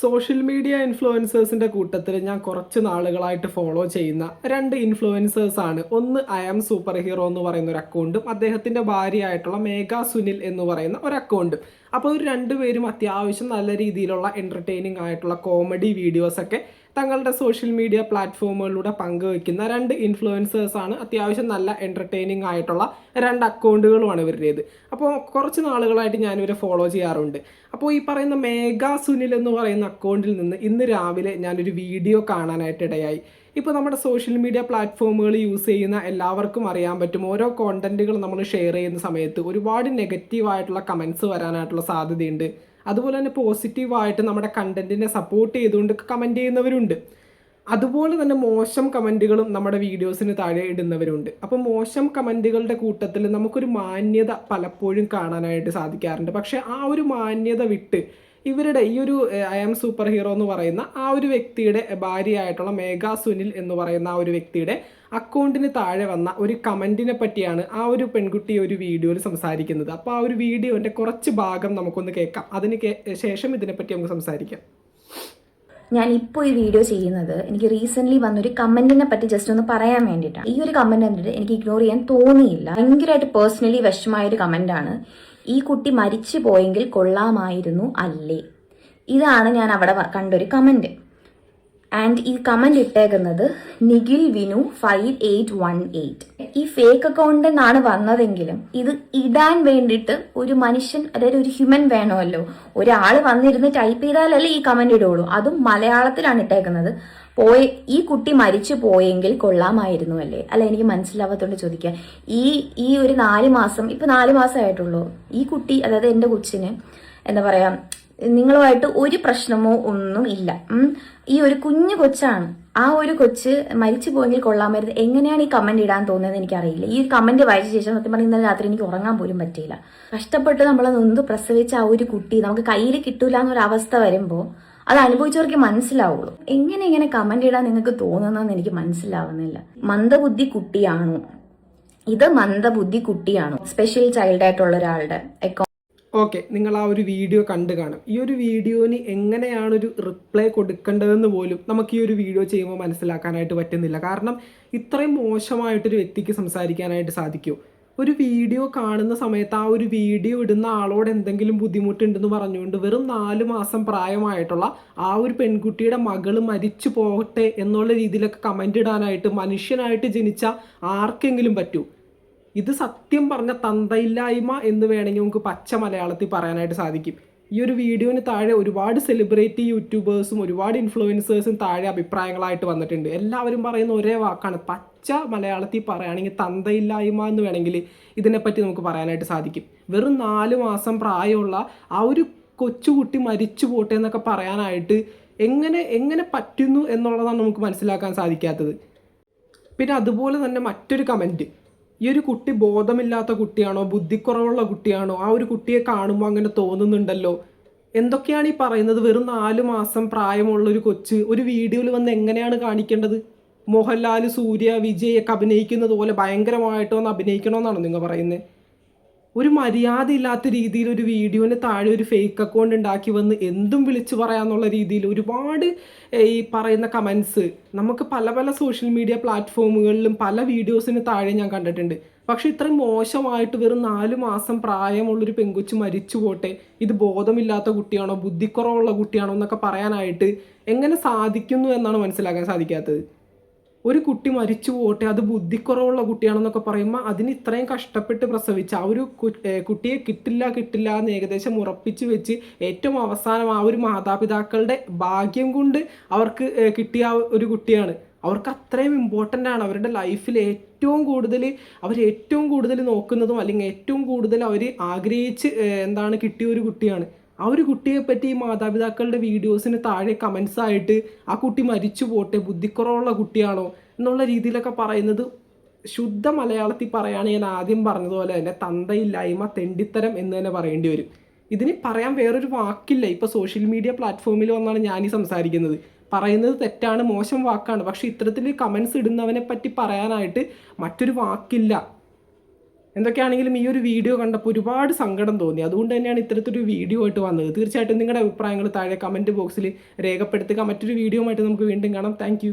Social media ഇൻഫ്ലുവൻസേഴ്സിൻ്റെ കൂട്ടത്തിൽ ഞാൻ കുറച്ച് നാളുകളായിട്ട് ഫോളോ ചെയ്യുന്ന രണ്ട് ഇൻഫ്ലുവൻസേഴ്സാണ്. ഒന്ന് ഐ ആം സൂപ്പർ ഹീറോ എന്ന് പറയുന്ന ഒരു അക്കൗണ്ടും അദ്ദേഹത്തിൻ്റെ ഭാര്യയായിട്ടുള്ള മേഘ സുനിൽ എന്ന് പറയുന്ന ഒരു അക്കൗണ്ടും. അപ്പോൾ ഒരു രണ്ടുപേരും അത്യാവശ്യം നല്ല രീതിയിലുള്ള എൻ്റർടൈനിങ് ആയിട്ടുള്ള കോമഡി വീഡിയോസൊക്കെ തങ്ങളുടെ സോഷ്യൽ മീഡിയ പ്ലാറ്റ്ഫോമുകളിലൂടെ പങ്കുവയ്ക്കുന്ന രണ്ട് ഇൻഫ്ലുവൻസേഴ്സാണ്. അത്യാവശ്യം നല്ല എൻ്റർടൈനിങ് ആയിട്ടുള്ള രണ്ട് അക്കൗണ്ടുകളുമാണ് ഇവരുടേത്. അപ്പോൾ കുറച്ച് നാളുകളായിട്ട് ഞാനിവരെ ഫോളോ ചെയ്യാറുണ്ട്. അപ്പോൾ ഈ പറയുന്ന മേഘ സുനിൽ എന്ന് പറയുന്ന അക്കൗണ്ടിൽ നിന്ന് ഇന്ന് രാവിലെ ഞാനൊരു വീഡിയോ കാണാനായിട്ട് ഇടയായി. ഇപ്പോൾ നമ്മുടെ സോഷ്യൽ മീഡിയ പ്ലാറ്റ്ഫോമുകൾ യൂസ് ചെയ്യുന്ന എല്ലാവർക്കും അറിയാൻ പറ്റും, ഓരോ കോണ്ടന്റുകൾ നമ്മൾ ഷെയർ ചെയ്യുന്ന സമയത്ത് ഒരുപാട് നെഗറ്റീവായിട്ടുള്ള കമൻസ് വരാനായിട്ടുള്ള സാധ്യതയുണ്ട്. അതുപോലെ തന്നെ പോസിറ്റീവായിട്ട് നമ്മുടെ കണ്ടന്റിനെ സപ്പോർട്ട് ചെയ്തുകൊണ്ട് കമൻറ്റ് ചെയ്യുന്നവരുണ്ട്. അതുപോലെ തന്നെ മോശം കമൻറ്റുകളും നമ്മുടെ വീഡിയോസിന് താഴെ ഇടുന്നവരുണ്ട്. അപ്പോൾ മോശം കമൻറ്റുകളുടെ കൂട്ടത്തിൽ നമുക്കൊരു മാന്യത പലപ്പോഴും കാണാനായിട്ട് സാധിക്കാറുണ്ട്. പക്ഷേ ആ ഒരു മാന്യത വിട്ട് ഇവരുടെ ഈ ഒരു ഐ ആം സൂപ്പർ ഹീറോ എന്ന് പറയുന്ന ആ ഒരു വ്യക്തിയുടെ ഭാര്യയായിട്ടുള്ള മേഘ സുനിൽ എന്ന് പറയുന്ന ആ ഒരു വ്യക്തിയുടെ അക്കൗണ്ടിന് താഴെ വന്ന ഒരു കമൻറ്റിനെ പറ്റിയാണ് ആ ഒരു പെൺകുട്ടി ഒരു വീഡിയോയിൽ സംസാരിക്കുന്നത്. അപ്പോൾ ആ ഒരു വീഡിയോൻ്റെ കുറച്ച് ഭാഗം നമുക്കൊന്ന് കേൾക്കാം. അതിന് ശേഷം ഇതിനെപ്പറ്റി നമുക്ക് സംസാരിക്കാം. ഞാൻ ഇപ്പോൾ ഈ വീഡിയോ ചെയ്യുന്നത് എനിക്ക് റീസെന്റ് വന്നൊരു കമന്റിനെ പറ്റി ജസ്റ്റ് ഒന്ന് പറയാൻ വേണ്ടിയിട്ടാണ്. ഈ ഒരു കമന്റ് കണ്ടിട്ട് എനിക്ക് ഇഗ്നോർ ചെയ്യാൻ തോന്നിയില്ല. ഭയങ്കരമായിട്ട് പേഴ്സണലി വിഷമമായ ഒരു കമന്റാണ്. ഈ കുട്ടി മരിച്ചു പോയെങ്കിൽ കൊള്ളാമായിരുന്നു അല്ലേ? ഇതാണ് ഞാൻ അവിടെ കണ്ടൊരു കമന്റ്. ആൻഡ് ഈ കമന്റ് ഇട്ടേക്കുന്നത് നിഖിൽ വിനു 5818. ഈ ഫേക്ക് അക്കൗണ്ട് എന്നാണ് വന്നതെങ്കിലും ഇത് ഇടാൻ വേണ്ടിയിട്ട് ഒരു മനുഷ്യൻ, അതായത് ഒരു ഹ്യൂമൻ വേണമല്ലോ. ഒരാൾ വന്നിരുന്ന് ടൈപ്പ് ചെയ്താലല്ലേ ഈ കമന്റ് ഇടുള്ളൂ. അതും മലയാളത്തിലാണ് ഇട്ടേക്കുന്നത്. ഈ കുട്ടി മരിച്ചു പോയെങ്കിൽ കൊള്ളാമായിരുന്നു അല്ലേ? അല്ല, എനിക്ക് മനസ്സിലാവാത്തോണ്ട് ചോദിക്കുക. ഈ ഒരു 4 മാസം, ഇപ്പൊ 4 മാസമായിട്ടുള്ളൂ ഈ കുട്ടി, അതായത് എന്റെ കൊച്ചിന് എന്താ പറയാ, നിങ്ങളുമായിട്ട് ഒരു പ്രശ്നമോ ഒന്നും ഇല്ല. ഈ ഒരു കുഞ്ഞു കൊച്ചാണ്. ആ ഒരു കൊച്ച് മരിച്ചു പോയെങ്കിൽ കൊള്ളാമായിരുന്നു. എങ്ങനെയാണ് ഈ കമന്റ് ഇടാൻ തോന്നുന്നത് എനിക്കറിയില്ല. ഈ കമന്റ് വായിച്ച ശേഷം സത്യം പറഞ്ഞാൽ ഇന്നലെ രാത്രി എനിക്ക് ഉറങ്ങാൻ പോലും പറ്റിയില്ല. കഷ്ടപ്പെട്ട് നമ്മളെ നൊന്ത് പ്രസവിച്ച ആ ഒരു കുട്ടി നമുക്ക് കയ്യിൽ കിട്ടൂല എന്നൊരവസ്ഥ വരുമ്പോൾ അത് അനുഭവിച്ചവർക്ക് മനസ്സിലാവുള്ളൂ. ഇങ്ങനെ കമന്റ് ഇടാൻ നിങ്ങൾക്ക് തോന്നുന്നതെന്ന് എനിക്ക് മനസ്സിലാവുന്നില്ല. മന്ദബുദ്ധി കുട്ടിയാണോ ഇത്? മന്ദബുദ്ധി കുട്ടിയാണോ? സ്പെഷ്യൽ ചൈൽഡ് ആയിട്ടുള്ള ഒരാളുടെ ഓക്കെ, നിങ്ങൾ ആ ഒരു വീഡിയോ കണ്ടു കാണും. ഈ ഒരു വീഡിയോന് എങ്ങനെയാണ് ഒരു റിപ്ലൈ കൊടുക്കേണ്ടതെന്ന് പോലും നമുക്ക് ഈ ഒരു വീഡിയോ ചെയ്യുമ്പോൾ മനസ്സിലാക്കാനായിട്ട് പറ്റുന്നില്ല. കാരണം ഇത്രയും മോശമായിട്ടൊരു വ്യക്തിക്ക് സംസാരിക്കാനായിട്ട് സാധിക്കുമോ? ഒരു വീഡിയോ കാണുന്ന സമയത്ത് ആ ഒരു വീഡിയോ ഇടുന്ന ആളോട് എന്തെങ്കിലും ബുദ്ധിമുട്ടുണ്ടെന്ന് പറഞ്ഞുകൊണ്ട് വെറും 4 മാസം പ്രായമായിട്ടുള്ള ആ ഒരു പെൺകുട്ടിയുടെ മകള് മരിച്ചു പോകട്ടെ എന്നുള്ള രീതിയിലൊക്കെ കമൻ്റ് ഇടാനായിട്ട് മനുഷ്യനായിട്ട് ജനിച്ച ആർക്കെങ്കിലും പറ്റൂ? ഇത് സത്യം പറഞ്ഞ തന്തയില്ലായ്മ എന്ന് വേണമെങ്കിൽ നമുക്ക് പച്ച മലയാളത്തിൽ പറയാനായിട്ട് സാധിക്കും. ഈ ഒരു വീഡിയോന് താഴെ ഒരുപാട് സെലിബ്രിറ്റി യൂട്യൂബേഴ്സും ഒരുപാട് ഇൻഫ്ലുവൻസേഴ്സും താഴെ അഭിപ്രായങ്ങളായിട്ട് വന്നിട്ടുണ്ട്. എല്ലാവരും പറയുന്ന ഒരേ വാക്കാണ്, പച്ച മലയാളത്തിൽ പറയുകയാണെങ്കിൽ തന്തയില്ലായ്മ എന്ന് വേണമെങ്കിൽ ഇതിനെപ്പറ്റി നമുക്ക് പറയാനായിട്ട് സാധിക്കും. വെറും 4 മാസം പ്രായമുള്ള ആ ഒരു കൊച്ചുകുട്ടി മരിച്ചു പോട്ടെ എന്നൊക്കെ പറയാനായിട്ട് എങ്ങനെ പറ്റുന്നു എന്നുള്ളതാണ് നമുക്ക് മനസ്സിലാക്കാൻ സാധിക്കാത്തത്. പിന്നെ അതുപോലെ തന്നെ മറ്റൊരു കമൻറ്റ്, ഈ ഒരു കുട്ടി ബോധമില്ലാത്ത കുട്ടിയാണോ, ബുദ്ധിക്കുറവുള്ള കുട്ടിയാണോ? ആ ഒരു കുട്ടിയെ കാണുമ്പോൾ അങ്ങനെ തോന്നുന്നുണ്ടല്ലോ. എന്തൊക്കെയാണ് ഈ പറയുന്നത്? വെറും 4 മാസം പ്രായമുള്ളൊരു കൊച്ച് ഒരു വീഡിയോയിൽ വന്ന് എങ്ങനെയാണ് കാണിക്കേണ്ടത്? മോഹൻലാൽ, സൂര്യ, വിജയ് ഒക്കെ അഭിനയിക്കുന്നത് പോലെ ഭയങ്കരമായിട്ട് വന്ന് അഭിനയിക്കണമെന്നാണോ നിങ്ങൾ പറയുന്നത്? ഒരു മര്യാദയില്ലാത്ത രീതിയിൽ ഒരു വീഡിയോന് താഴെ ഒരു ഫേക്ക് അക്കൗണ്ട് ഉണ്ടാക്കി വന്ന് എന്തും വിളിച്ചു പറയാന്നുള്ള രീതിയിൽ ഒരുപാട് ഈ പറയുന്ന കമൻസ് നമുക്ക് പല സോഷ്യൽ മീഡിയ പ്ലാറ്റ്ഫോമുകളിലും പല വീഡിയോസിന് താഴെ ഞാൻ കണ്ടിട്ടുണ്ട്. പക്ഷെ ഇത്രയും മോശമായിട്ട് വെറും 4 മാസം പ്രായമുള്ളൊരു പെങ്കൊച്ച് മരിച്ചു പോട്ടെ, ഇത് ബോധമില്ലാത്ത കുട്ടിയാണോ, ബുദ്ധിക്കുറവുള്ള കുട്ടിയാണോ എന്നൊക്കെ പറയാനായിട്ട് എങ്ങനെ സാധിക്കുന്നു എന്നാണ് മനസ്സിലാക്കാൻ സാധിക്കാത്തത്. ഒരു കുട്ടി മരിച്ചു പോട്ടെ, അത് ബുദ്ധിക്കുറവുള്ള കുട്ടിയാണെന്നൊക്കെ പറയുമ്പോൾ അതിന് ഇത്രയും കഷ്ടപ്പെട്ട് പ്രസവിച്ച ആ ഒരു കുട്ടിയെ കിട്ടില്ല എന്ന് ഏകദേശം ഉറപ്പിച്ച് വെച്ച് ഏറ്റവും അവസാനം ആ ഒരു മാതാപിതാക്കളുടെ ഭാഗ്യം കൊണ്ട് അവർക്ക് കിട്ടിയ ഒരു കുട്ടിയാണ്. അവർക്ക് അത്രയും ഇമ്പോർട്ടൻ്റ് ആണ്. അവരുടെ ലൈഫിൽ ഏറ്റവും കൂടുതൽ നോക്കുന്നതും അല്ലെങ്കിൽ ഏറ്റവും കൂടുതൽ അവർ ആഗ്രഹിച്ച് കിട്ടിയ ഒരു കുട്ടിയാണ്. ആ ഒരു കുട്ടിയെ പറ്റി ഈ മാതാപിതാക്കളുടെ വീഡിയോസിന് താഴെ കമൻസ് ആയിട്ട് ആ കുട്ടി മരിച്ചു പോട്ടെ, ബുദ്ധിക്കുറവുള്ള കുട്ടിയാണോ എന്നുള്ള രീതിയിലൊക്കെ പറയുന്നത് ശുദ്ധ മലയാളത്തിൽ പറയുകയാണ് ഞാൻ ആദ്യം പറഞ്ഞതുപോലെ തന്നെ തന്തയില്ലായ്മ, തെണ്ടിത്തരം എന്ന് തന്നെ പറയേണ്ടി വരും. ഇതിന് പറയാൻ വേറൊരു വാക്കില്ല. ഇപ്പോൾ സോഷ്യൽ മീഡിയ പ്ലാറ്റ്ഫോമിൽ വന്നാണ് ഞാനീ സംസാരിക്കുന്നത്. പറയുന്നത് തെറ്റാണ്, മോശം വാക്കാണ്. പക്ഷെ ഇത്തരത്തിൽ കമൻസ് ഇടുന്നവനെ പറ്റി പറയാനായിട്ട് മറ്റൊരു വാക്കില്ല. എന്തൊക്കെയാണെങ്കിലും ഈ ഒരു വീഡിയോ കണ്ടപ്പോൾ ഒരുപാട് സങ്കടം തോന്നി. അതുകൊണ്ട് തന്നെയാണ് ഇത്തരത്തിലൊരു വീഡിയോ ആയിട്ട് വന്നത്. തീർച്ചയായിട്ടും നിങ്ങളുടെ അഭിപ്രായങ്ങൾ താഴെ കമൻറ്റ് ബോക്സിൽ രേഖപ്പെടുത്തുക. മറ്റൊരു വീഡിയോ ആയിട്ട് നമുക്ക് വീണ്ടും കാണാം. താങ്ക്